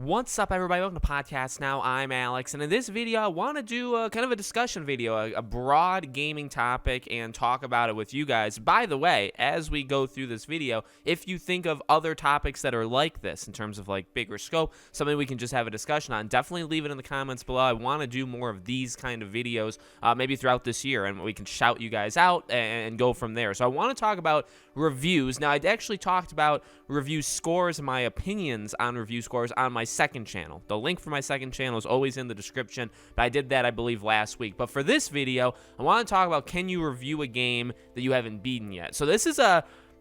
What's up, everybody? Welcome to Podcast Now. I'm Alex, and in this video, I want to do a kind of a discussion video, a broad gaming topic, and talk about it with you guys. By the way, as we go through this video, if you think of other topics that are like this, in terms of like bigger scope, something we can just have a discussion on, definitely leave it in the comments below. I want to do more of these kind of videos, maybe throughout this year, and we can shout you guys out and go from there. So I want to talk about reviews. Now, I'd actually talked about review scores and my opinions on review scores on my second channel. The link for my second channel is always in the description, but I did that, I believe, last week. But for this video, I want to talk about, can you review a game that you haven't beaten yet? So this is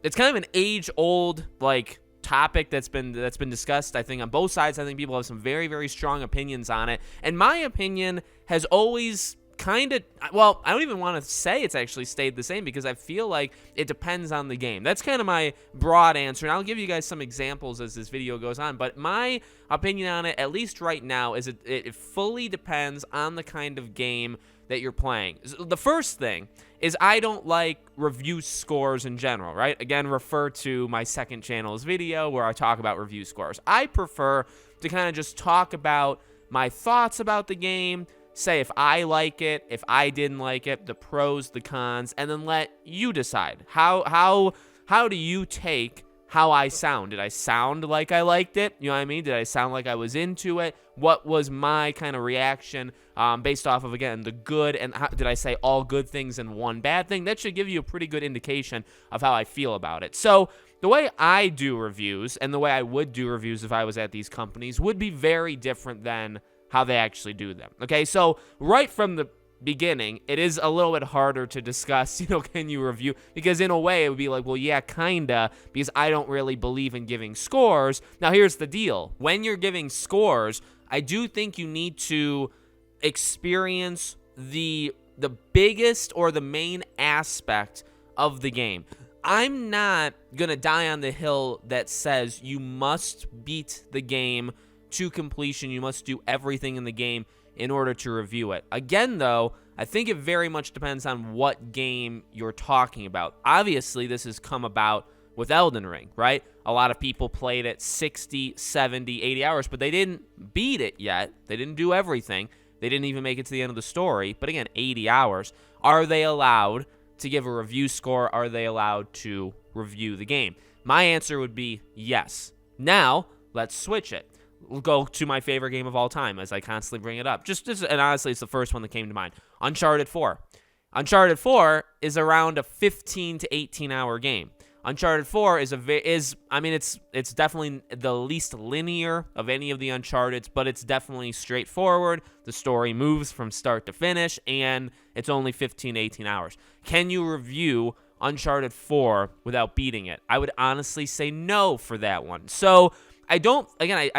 it's kind of an age-old, like, topic that's been discussed, I think, on both sides. I think people have some very, very strong opinions on it. And my opinion has always kind of, well, I don't even want to say it's actually stayed the same, because I feel like it depends on the game. That's kind of my broad answer, and I'll give you guys some examples as this video goes on. But my opinion on it, at least right now, is it fully depends on the kind of game that you're playing. So the first thing is, I don't like review scores in general, right? Again, refer to my second channel's video where I talk about review scores. I prefer to kind of just talk about my thoughts about the game, say if I like it, if I didn't like it, the pros, the cons, and then let you decide. How do you take how I sound? Did I sound like I liked it? You know what I mean? Did I sound like I was into it? What was my kind of reaction based off of, again, the good, and did I say all good things and one bad thing? That should give you a pretty good indication of how I feel about it. So the way I do reviews, and the way I would do reviews if I was at these companies, would be very different than how they actually do them. Okay, so right from the beginning, it is a little bit harder to discuss, can you review? Because in a way, it would be like, well, yeah, kinda, because I don't really believe in giving scores. Now, here's the deal. When you're giving scores, I do think you need to experience the biggest or the main aspect of the game. I'm not gonna die on the hill that says you must beat the game to completion, you must do everything in the game in order to review it. Again, though, I think it very much depends on what game you're talking about. Obviously, this has come about with Elden Ring, right? A lot of people played it 60, 70, 80 hours, but they didn't beat it yet. They didn't do everything. They didn't even make it to the end of the story. But again, 80 hours. Are they allowed to give a review score? Are they allowed to review the game? My answer would be yes. Now, let's switch it. We'll go to my favorite game of all time, as I constantly bring it up. And honestly, it's the first one that came to mind. Uncharted 4. Uncharted 4 is around a 15 to 18 hour game. Uncharted 4 it's definitely the least linear of any of the Uncharted, but it's definitely straightforward. The story moves from start to finish, and it's only 15 to 18 hours. Can you review Uncharted 4 without beating it? I would honestly say no for that one. So I don't, again,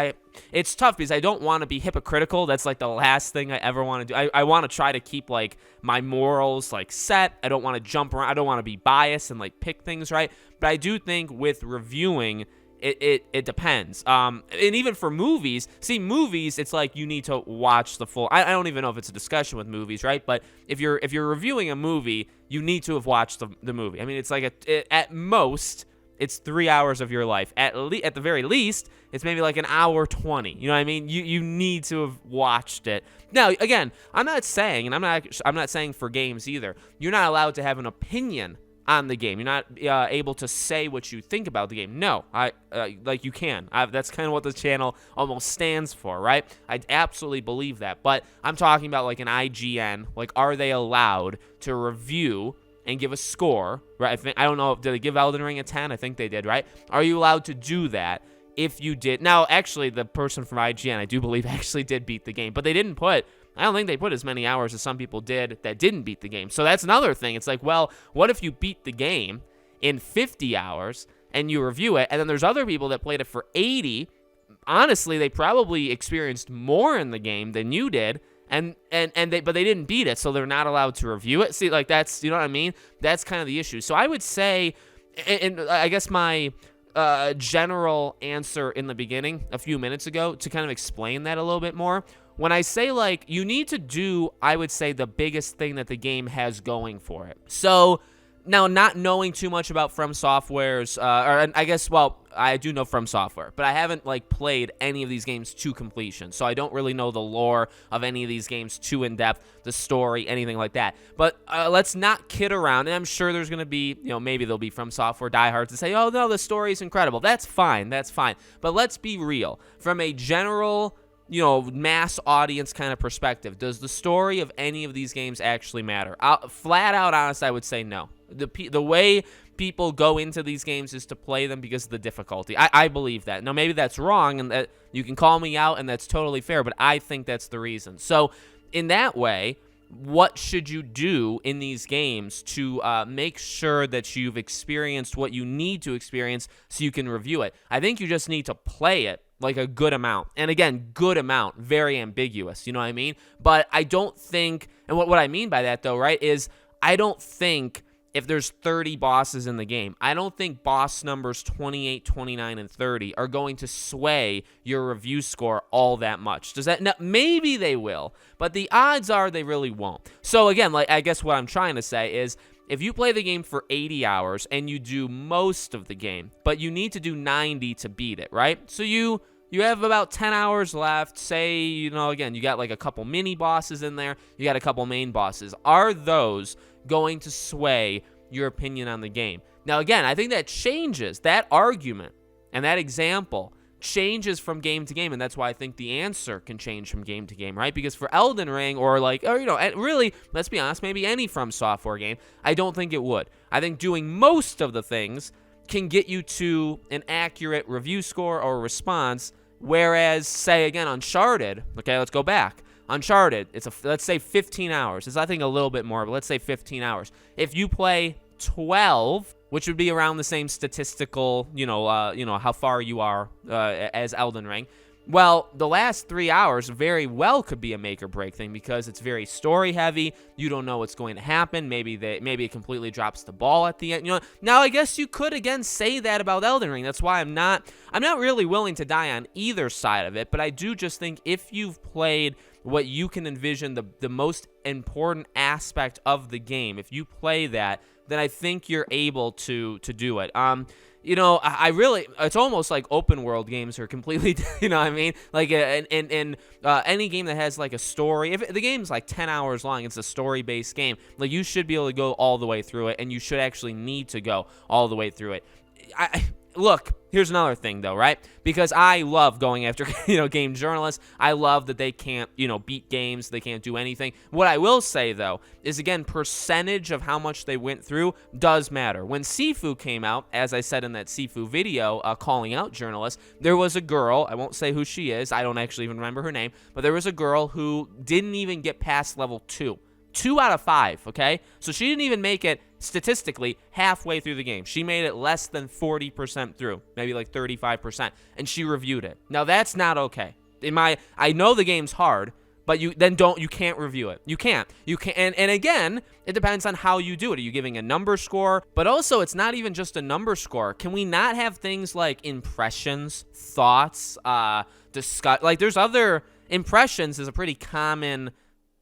it's tough because I don't want to be hypocritical. That's like the last thing I ever want to do. I want to try to keep like my morals like set. I don't want to jump around. I don't want to be biased and like pick things right. But I do think with reviewing, it depends. And even for movies, movies, it's like you need to watch the full. I don't even know if it's a discussion with movies, right? But if you're reviewing a movie, you need to have watched the movie. I mean, it's like at most, it's 3 hours of your life. At the very least, it's maybe like an hour 20. You know what I mean? You need to have watched it. Now, again, I'm not saying, and I'm not saying for games either, you're not allowed to have an opinion on the game. You're not able to say what you think about the game. No, you can. That's kind of what the channel almost stands for, right? I absolutely believe that. But I'm talking about like an IGN. Like, are they allowed to review and give a score, right? I don't know, did they give Elden Ring a 10? I think they did, right? Are you allowed to do that? If you did, now actually the person from IGN, I do believe, actually did beat the game, but I don't think they put as many hours as some people did that didn't beat the game. So that's another thing. It's like, well, what if you beat the game in 50 hours and you review it, and then there's other people that played it for 80? Honestly, they probably experienced more in the game than you did, but they didn't beat it, so they're not allowed to review it. See, like, that's, you know what I mean? That's kind of the issue. So I would say, and I guess my general answer in the beginning, a few minutes ago, to kind of explain that a little bit more, when I say, like, you need to do, I would say, the biggest thing that the game has going for it. So Now, not knowing too much about From Software's, or I guess, well, I do know From Software, but I haven't like played any of these games to completion, so I don't really know the lore of any of these games too in depth, the story, anything like that. But let's not kid around, and I'm sure there's gonna be, maybe there'll be From Software diehards to say, oh no, the story is incredible. That's fine, But let's be real, from a general, mass audience kind of perspective, does the story of any of these games actually matter? Flat out honest, I would say no. The way people go into these games is to play them because of the difficulty. I believe that. Now, maybe that's wrong, and that you can call me out, and that's totally fair, but I think that's the reason. So, in that way, what should you do in these games to make sure that you've experienced what you need to experience so you can review it? I think you just need to play it like a good amount. And again, good amount, very ambiguous, you know what I mean? But I don't think, and what I mean by that though, right, is I don't think if there's 30 bosses in the game, I don't think boss numbers 28, 29, and 30 are going to sway your review score all that much. Does that? No, maybe they will, but the odds are they really won't. So again, like I guess what I'm trying to say is, if you play the game for 80 hours and you do most of the game, but you need to do 90 to beat it, right? So you have about 10 hours left. Say, again, you got like a couple mini bosses in there. You got a couple main bosses. Are those going to sway your opinion on the game? Now, again, I think that changes. That argument and that example changes from game to game, and that's why I think the answer can change from game to game, right? Because for Elden Ring or really, let's be honest, maybe any From Software game, I don't think it would. I think doing most of the things can get you to an accurate review score or response, whereas, say, again, Uncharted, okay, let's go back. Uncharted, let's say 15 hours. It's, I think, a little bit more, but let's say 15 hours. If you play 12, which would be around the same statistical, how far you are as Elden Ring, well, the last 3 hours very well could be a make or break thing because it's very story heavy. You don't know what's going to happen. Maybe it completely drops the ball at the end. Now I guess you could again say that about Elden Ring. That's why I'm not really willing to die on either side of it. But I do just think if you've played what you can envision the most important aspect of the game, if you play that, then I think you're able to do it. I really, it's almost like open world games are completely, you know what I mean? Like in any game that has like a story, if the game's like 10 hours long, it's a story-based game, like you should be able to go all the way through it, and you should actually need to go all the way through it. Look, here's another thing though, right? Because I love going after, game journalists. I love that they can't, beat games. They can't do anything. What I will say though is, again, percentage of how much they went through does matter. When Sifu came out, as I said in that Sifu video, calling out journalists, there was a girl, I won't say who she is. I don't actually even remember her name, but there was a girl who didn't even get past level 2. 2 out of 5, okay? So she didn't even make it statistically halfway through the game. She made it less than 40% through, maybe like 35%, and she reviewed it. Now that's not okay. I know the game's hard, but you can't review it. You can't. And again, it depends on how you do it. Are you giving a number score? But also, it's not even just a number score. Can we not have things like impressions, thoughts, discuss? Like there's other impressions is a pretty common.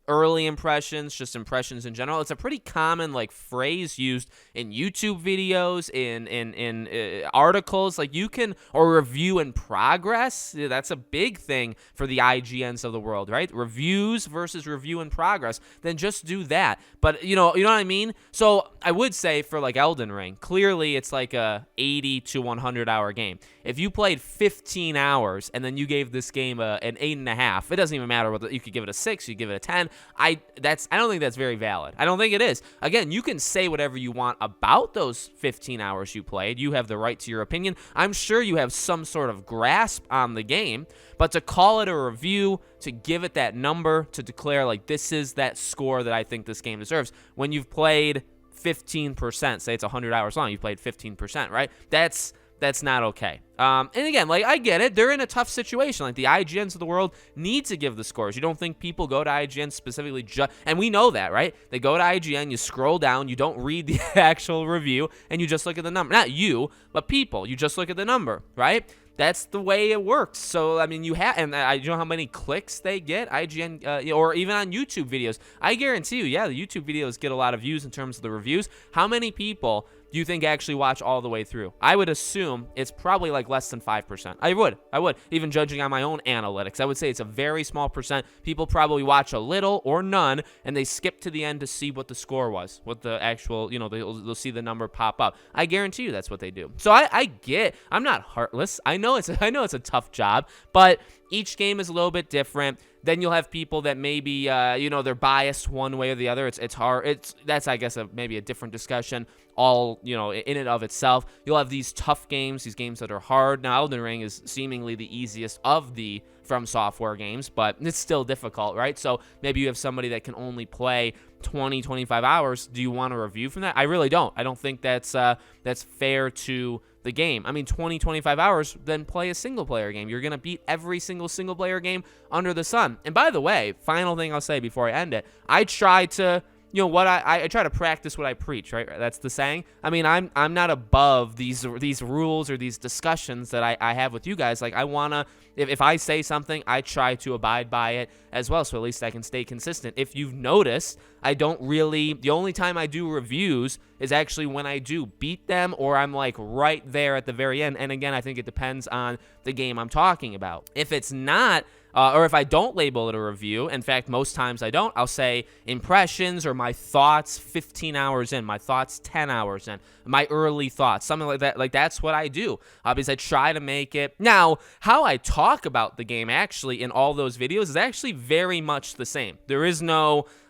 Early impressions, just impressions in general. It's a pretty common phrase used in YouTube videos, in articles. Like you can, or review in progress. That's a big thing for the IGNs of the world, right? Reviews versus review in progress. Then just do that. But you know what I mean? So I would say for Elden Ring, clearly it's like a 80 to 100 hour game. If you played 15 hours and then you gave this game an 8.5, it doesn't even matter whether you could give it a 6, you give it a 10. I don't think that's very valid. I don't think it is. Again, you can say whatever you want about those 15 hours you played. You have the right to your opinion. I'm sure you have some sort of grasp on the game, but to call it a review, to give it that number, to declare this is that score that I think this game deserves, when you've played 15%, say it's 100 hours long, you played 15%, right? That's not okay. And again, I get it. They're in a tough situation. The IGNs of the world need to give the scores. You don't think people go to IGN specifically and we know that, right? They go to IGN, you scroll down, you don't read the actual review, and you just look at the number. Not you, but people. You just look at the number, right? that's the way it works. So I mean, you have, and you know how many clicks they get, IGN, or even on YouTube videos. I guarantee you, yeah, the YouTube videos get a lot of views in terms of the reviews. How many people do you think actually watch all the way through? I would assume it's probably like less than 5%. I would, even judging on my own analytics. I would say it's a very small percent. People probably watch a little or none, and they skip to the end to see what the score was, what the actual, they'll see the number pop up. I guarantee you that's what they do. So I'm not heartless. I know it's a tough job, but each game is a little bit different. Then you'll have people that maybe, they're biased one way or the other. It's hard. That's, I guess, maybe a different discussion all, in and of itself. You'll have these tough games, these games that are hard. Now, Elden Ring is seemingly the easiest of the From Software games, but it's still difficult, right? So maybe you have somebody that can only play 20, 25 hours. Do you want a review from that? I really don't. I don't think that's fair to the game. I mean, 20, 25 hours, then play a single-player game. You're going to beat every single-player game under the sun. And by the way, final thing I'll say before I end it, I try to... I try to practice what I preach, right? That's the saying. I mean, I'm not above these rules or these discussions that I have with you guys. Like, I want to, if I say something, I try to abide by it as well, so at least I can stay consistent. If you've noticed, the only time I do reviews is actually when I do beat them or I'm like right there at the very end. And again, I think it depends on the game I'm talking about. If it's not, or if I don't label it a review, in fact, most times I don't, I'll say impressions or my thoughts 15 hours in, my thoughts 10 hours in, my early thoughts, something like that. Like, that's what I do, because I try to make it. Now, how I talk about the game actually in all those videos is actually very much the same.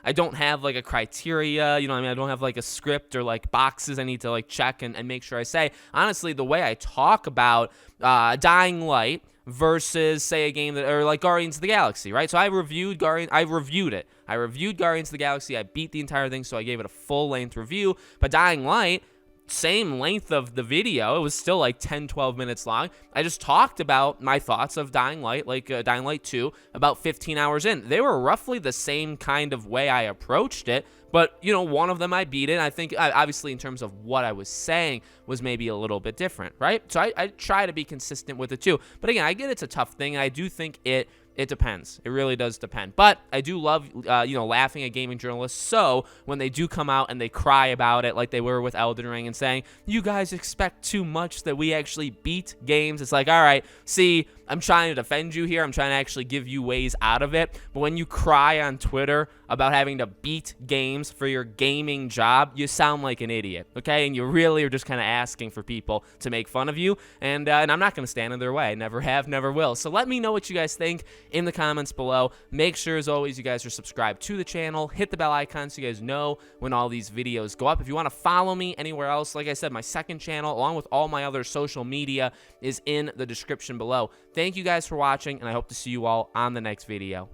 I don't have like a criteria, I don't have like a script or like boxes I need to like check and make sure I say. Honestly, the way I talk about Dying Light versus, say, a game or like Guardians of the Galaxy, right? So I reviewed it. I reviewed Guardians of the Galaxy. I beat the entire thing, so I gave it a full-length review. But Dying Light, same length of the video. It was still like 10, 12 minutes long. I just talked about my thoughts of Dying Light, like Dying Light 2, about 15 hours in. They were roughly the same kind of way I approached it, but, one of them I beat it. I think, obviously, in terms of what I was saying was maybe a little bit different, right? So I try to be consistent with it, too. But again, I get it's a tough thing, and I do think it depends. It really does depend. But I do love, laughing at gaming journalists. So when they do come out and they cry about it like they were with Elden Ring and saying, you guys expect too much that we actually beat games. It's like, all right, see, I'm trying to defend you here. I'm trying to actually give you ways out of it. But when you cry on Twitter about having to beat games for your gaming job, you sound like an idiot, okay? And you really are just kind of asking for people to make fun of you. And I'm not going to stand in their way. I never have, never will. So let me know what you guys think in the comments below. Make sure, as always, you guys are subscribed to the channel. Hit the bell icon so you guys know when all these videos go up. If you want to follow me anywhere else, like I said, my second channel, along with all my other social media, is in the description below. Thank you guys for watching, and I hope to see you all on the next video.